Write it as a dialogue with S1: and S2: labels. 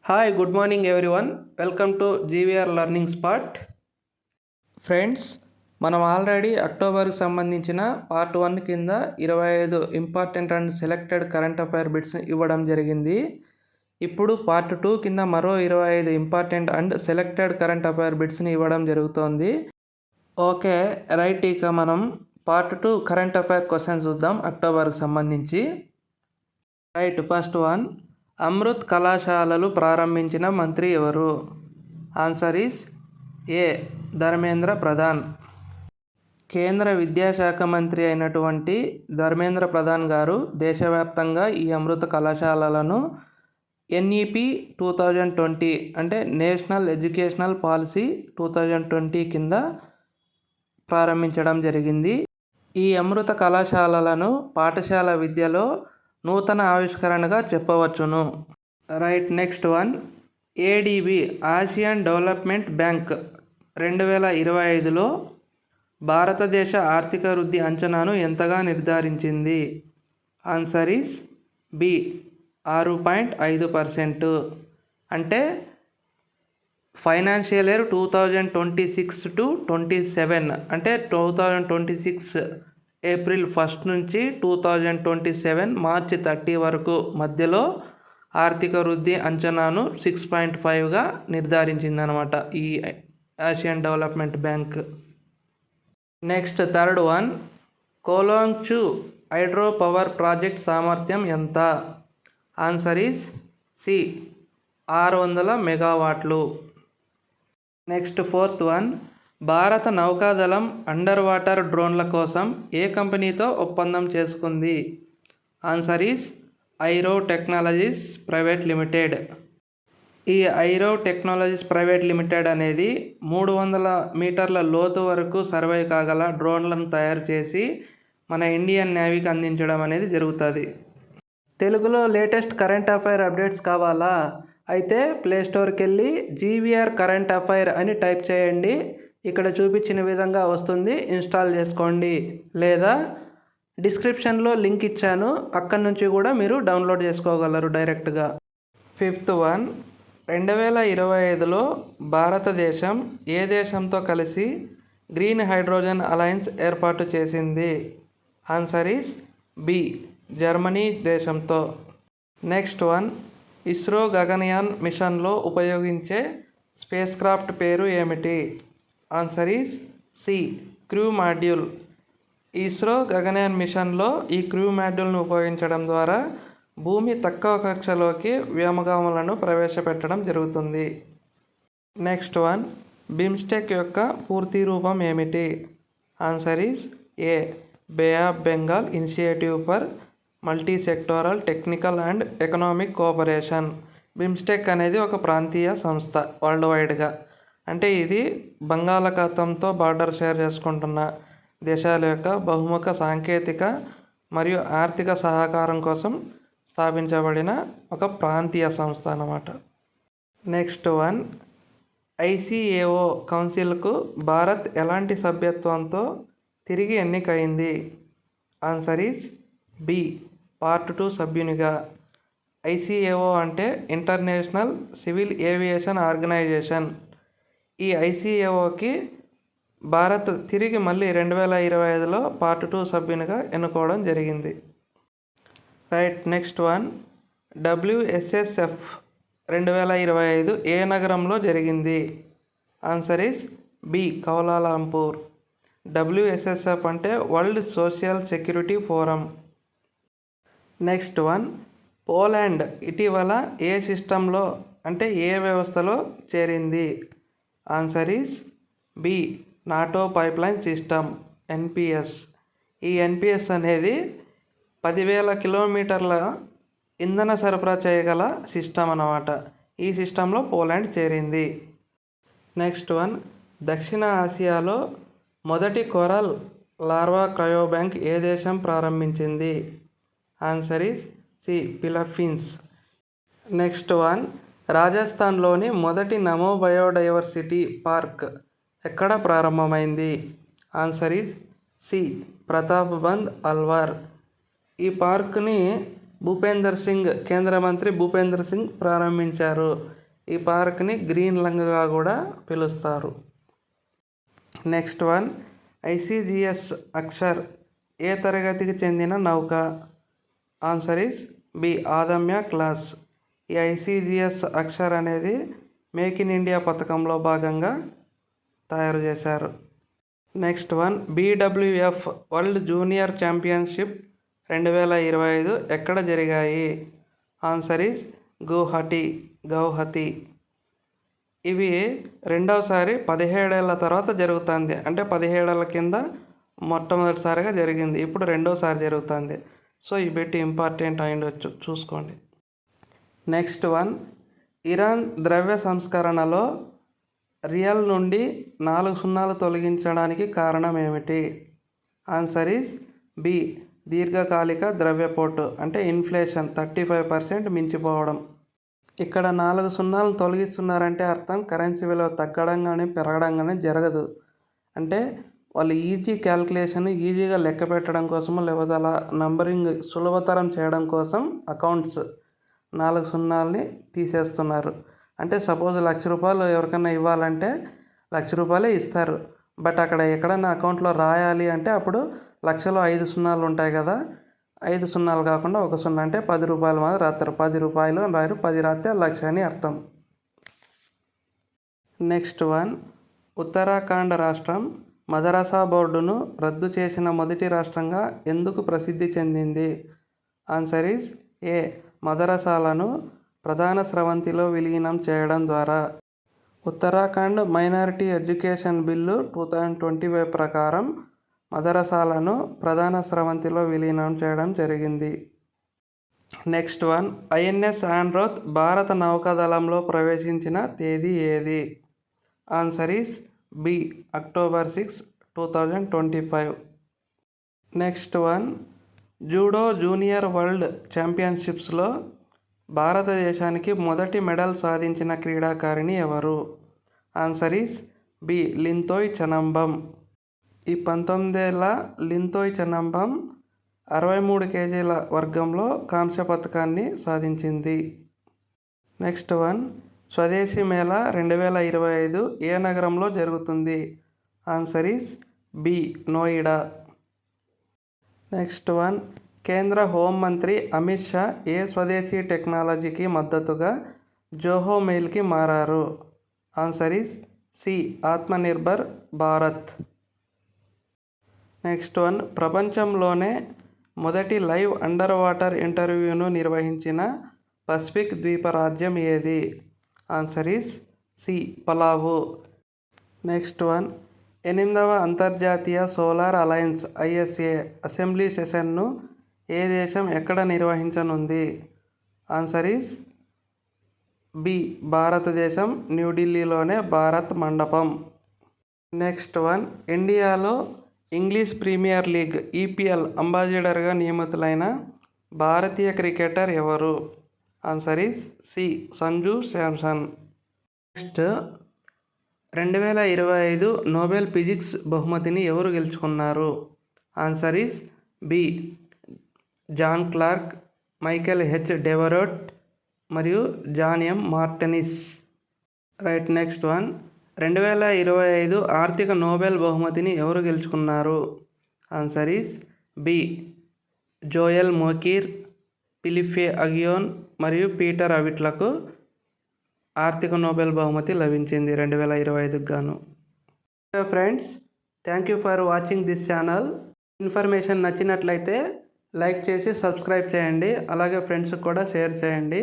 S1: Hi good morning everyone. Welcome to GVR learning spot. Friends, మనం already అక్టోబర్కి సంబంధించిన part 1 కింద 25 important and selected current affair bits ఇవ్వడం జరిగింది. ఇప్పుడు పార్ట్ 2 కింద మరో 25 important and selected current affair బిట్స్ని ఇవ్వడం జరుగుతోంది. ఓకే రైట్, ఇక మనం పార్ట్ 2 కరెంట్ అఫైర్ క్వశ్చన్స్ చూద్దాం అక్టోబర్కి సంబంధించి. రైట్, ఫస్ట్ వన్, అమృత్ కళాశాలలు ప్రారంభించిన మంత్రి ఎవరు? ఆన్సర్ ఈస్ ఏ. ధర్మేంద్ర ప్రధాన్. కేంద్ర విద్యాశాఖ మంత్రి అయినటువంటి ధర్మేంద్ర ప్రధాన్ గారు దేశవ్యాప్తంగా ఈ అమృత కళాశాలలను NEP 2020 అంటే నేషనల్ ఎడ్యుకేషనల్ పాలసీ 2020 కింద ప్రారంభించడం జరిగింది. ఈ అమృత కళాశాలలను పాఠశాల విద్యలో నూతన ఆవిష్కరణగా చెప్పవచ్చును. Right, next one, ADB Asian development bank 2025లో భారతదేశ ఆర్థిక వృద్ధి అంచనాను ఎంతగా నిర్ధారించింది? Answer is B. 6.5%. అంటే ఫైనాన్షియల్ ఇయర్ 2026 to 27 అంటే 2026 ఏప్రిల్ 1 నుంచి 2027 మార్చి 30 వరకు మధ్యలో ఆర్థిక వృద్ధి అంచనాను 6.5గా నిర్ధారించిందనమాట ఈ Asian development bank. Next third one, Kholongchhu hydro power project సామర్థ్యం ఎంత? Answer is C. 600 మెగావాట్లు. నెక్స్ట్ ఫోర్త్ వన్, భారత నౌకాదళం అండర్ వాటర్ డ్రోన్ల కోసం ఏ కంపెనీతో ఒప్పందం చేసుకుంది? ఆన్సర్ ఈస్ ఐరో టెక్నాలజీస్ ప్రైవేట్ లిమిటెడ్. ఈ ఐరో టెక్నాలజీస్ ప్రైవేట్ లిమిటెడ్ అనేది 300 మీటర్ల లోతు వరకు సర్వే కాగల డ్రోన్లను తయారు చేసి మన ఇండియన్ నేవీకి అందించడం అనేది జరుగుతుంది. తెలుగులో లేటెస్ట్ కరెంట్ అఫైర్ అప్డేట్స్ కావాలా? అయితే ప్లేస్టోర్కి వెళ్ళి జీవీఆర్ కరెంట్ అఫైర్ అని టైప్ చేయండి. ఇక్కడ చూపించిన విధంగా వస్తుంది, ఇన్స్టాల్ చేసుకోండి. లేదా డిస్క్రిప్షన్లో లింక్ ఇచ్చాను, అక్కడి నుంచి కూడా మీరు డౌన్లోడ్ చేసుకోగలరు డైరెక్ట్గా. ఫిఫ్త్ వన్, 2025లో భారతదేశం ఏ దేశంతో కలిసి గ్రీన్ హైడ్రోజన్ అలయన్స్ ఏర్పాటు చేసింది? Answer is B. జర్మనీ దేశంతో. నెక్స్ట్ వన్, ఇస్రో గగనయాన్ మిషన్లో ఉపయోగించే స్పేస్ క్రాఫ్ట్ పేరు ఏమిటి? Answer is C. Crew module. ISRO Gaganyaan మిషన్లో ఈ క్రూ మాడ్యూల్ను ఉపయోగించడం ద్వారా భూమి తక్కువ కక్షలోకి వ్యోమగాములను ప్రవేశపెట్టడం జరుగుతుంది. నెక్స్ట్ వన్, బిమ్స్టెక్ యొక్క పూర్తి రూపం ఏమిటి? Answer is A. Bay of Bengal initiative for multi sectoral technical and economic cooperation. BIMSTEC అనేది ఒక ప్రాంతీయ సంస్థ వరల్డ్ వైడ్గా. అంటే ఇది బంగాళాఖాతంతో బార్డర్ షేర్ చేసుకుంటున్న దేశాల యొక్క బహుముఖ సాంకేతిక మరియు ఆర్థిక సహకారం కోసం స్థాపించబడిన ఒక ప్రాంతీయ సంస్థ అన్నమాట. నెక్స్ట్ వన్, ICAO కౌన్సిల్కు భారత్ ఎలాంటి సభ్యత్వంతో తిరిగి ఎన్నికైంది? Answer is B. పార్ట్ 2 సభ్యునిగా. ICAO అంటే ఇంటర్నేషనల్ సివిల్ ఏవియేషన్ ఆర్గనైజేషన్. ఈ ICAOకి భారత్ తిరిగి మళ్ళీ 2025లో పార్ట్ 2 సభ్యునిగా ఎన్నుకోవడం జరిగింది. రైట్, నెక్స్ట్ వన్, WSSF 2025 ఏ నగరంలో జరిగింది? Answer is B. Kuala Lumpur. WSSF అంటే world social security forum. Next one, Poland ఇటీవల ఏ సిస్టంలో అంటే ఏ వ్యవస్థలో చేరింది? Answer is B. NATO pipeline system NPS. ఈ NPS అనేది 10,000 కిలోమీటర్ల ఇంధన సరఫరా చేయగల సిస్టమ్ అన్నమాట. ఈ సిస్టంలో పోలాండ్ చేరింది. నెక్స్ట్ వన్, దక్షిణ ఆసియాలో మొదటి కొరల్ లార్వా క్రయోబ్యాంక్ ఏ దేశం ప్రారంభించింది? Answer is C. Philippines. Next one, రాజస్థాన్లోని మొదటి నమో బయోడైవర్సిటీ పార్క్ ఎక్కడ ప్రారంభమైంది? Answer is C. Pratap Bandh Alwar. ఈ పార్క్ని భూపేందర్ సింగ్ కేంద్ర మంత్రి భూపేందర్ సింగ్ ప్రారంభించారు. ఈ పార్క్ని గ్రీన్ లంగ్గా కూడా పిలుస్తారు. నెక్స్ట్ వన్, ఐసీజీఎస్ అక్షర్ ఏ తరగతికి చెందిన నౌక? Answer is B Adamya class. ఈ ఐసీజీఎస్ అక్షర్ అనేది మేక్ ఇన్ ఇండియా పథకంలో భాగంగా తయారు చేశారు. Next one, BWF world junior championship 2025 ఎక్కడ జరిగాయి? Answer is Guwahati. ఇవి రెండవసారి 17 ఏళ్ల తర్వాత జరుగుతుంది. అంటే 17 ఏళ్ల కింద మొట్టమొదటిసారిగా జరిగింది, ఇప్పుడు రెండోసారి జరుగుతుంది. సో ఈ బిట్ ఇంపార్టెంట్ అయ్యుండొచ్చు, చూసుకోండి. నెక్స్ట్ వన్, ఇరాన్ ద్రవ్య సంస్కరణలో రియల్ నుండి 4 సున్నాలు తొలగించడానికి కారణం ఏమిటి? ఆన్సర్ ఈస్ బి దీర్ఘకాలిక ద్రవ్యపోటు, అంటే ఇన్ఫ్లేషన్ 35% మించిపోవడం. ఇక్కడ 4 సున్నాలు తొలగిస్తున్నారంటే అర్థం కరెన్సీ విలువ తగ్గడం కానీ పెరగడం కానీ జరగదు. అంటే వాళ్ళు క్యాల్కులేషన్ ఈజీగా లెక్క పెట్టడం కోసము, లేకపోతే అలా నంబరింగ్ సులభతరం చేయడం కోసం అకౌంట్స్ 4 సున్నాల్ని తీసేస్తున్నారు. అంటే సపోజ్ ₹1,00,000 ఎవరికైనా ఇవ్వాలంటే ₹1,00,000 ఇస్తారు. బట్ అక్కడ ఎక్కడైనా అకౌంట్లో రాయాలి అంటే అప్పుడు లక్షలో 5 సున్నాలు ఉంటాయి కదా, 5 సున్నాలు కాకుండా 1 సున్నా, అంటే ₹10 మాత్రం రాస్తారు. ₹10 అని రాయరు, 10 రాస్తే లక్ష అని అర్థం. నెక్స్ట్ వన్, ఉత్తరాఖండ్ రాష్ట్రం మదరసా బోర్డును రద్దు చేసిన మొదటి రాష్ట్రంగా ఎందుకు ప్రసిద్ధి చెందింది? ఆన్సర్ ఈస్ ఏ మదరసాలను ప్రధాన స్రవంతిలో విలీనం చేయడం ద్వారా. ఉత్తరాఖండ్ మైనారిటీ ఎడ్యుకేషన్ బిల్లు 2025 ప్రకారం మదరసాలను ప్రధాన స్రవంతిలో విలీనం చేయడం జరిగింది. నెక్స్ట్ వన్, INS ఆండ్రోత్ భారత నౌకాదళంలో ప్రవేశించిన తేదీ ఏది? Answer is B October 6, 2025. Next one, judo junior world ఛాంపియన్షిప్స్లో భారతదేశానికి మొదటి మెడల్ సాధించిన క్రీడాకారిణి ఎవరు? Answer is B Linthoi Chanambam. ఈ 19 ఏళ్ల లింతోయ్ చనంబం 63 కేజీల వర్గంలో కాంస్య పతకాన్ని సాధించింది. నెక్స్ట్ వన్, స్వదేశీ మేళా 2025 ఏ నగరంలో జరుగుతుంది? Answer is B Noida. Next one, కేంద్ర హోంమంత్రి అమిత్ షా ఏ స్వదేశీ టెక్నాలజీకి మద్దతుగా జోహో మెయిల్కి మారారు? Answer is C Atmanirbhar Bharat. Next one, ప్రపంచంలోనే మొదటి లైవ్ అండర్ వాటర్ ఇంటర్వ్యూను నిర్వహించిన పసిఫిక్ ద్వీపరాజ్యం ఏది? Answer is C Palau. Next one, 8వ అంతర్జాతీయ సోలార్ అలయన్స్ ISA అసెంబ్లీ సెషన్ను ఏ దేశం ఎక్కడ నిర్వహించనుంది? ఆన్సర్ ఈస్ బి భారతదేశం, న్యూఢిల్లీలోనే భారత్ మండపం. నెక్స్ట్ వన్, ఇండియాలో ఇంగ్లీష్ ప్రీమియర్ లీగ్ EPL అంబాసిడర్గా నియమితులైన భారతీయ క్రికెటర్ ఎవరు? Answer is C Sanju Samson. Next, 2025 Nobel physics బహుమతిని ఎవరు గెలుచుకున్నారు? Answer is B John Clarke, Michel H. Devoret మరియు John M. Martinis. Right. Next one, 2025 ఆర్థిక నోబెల్ బహుమతిని ఎవరు గెలుచుకున్నారు? Answer is B Joel Mokyr, Philippe Aghion మరియు పీటర్ అవిట్లకు ఆర్థిక నోబెల్ బహుమతి లభించింది 2025 గాను. Friends, thank you for watching this channel. Information నచ్చినట్లయితే లైక్ చేసి సబ్స్క్రైబ్ చేయండి, అలాగే ఫ్రెండ్స్కి కూడా షేర్ చేయండి.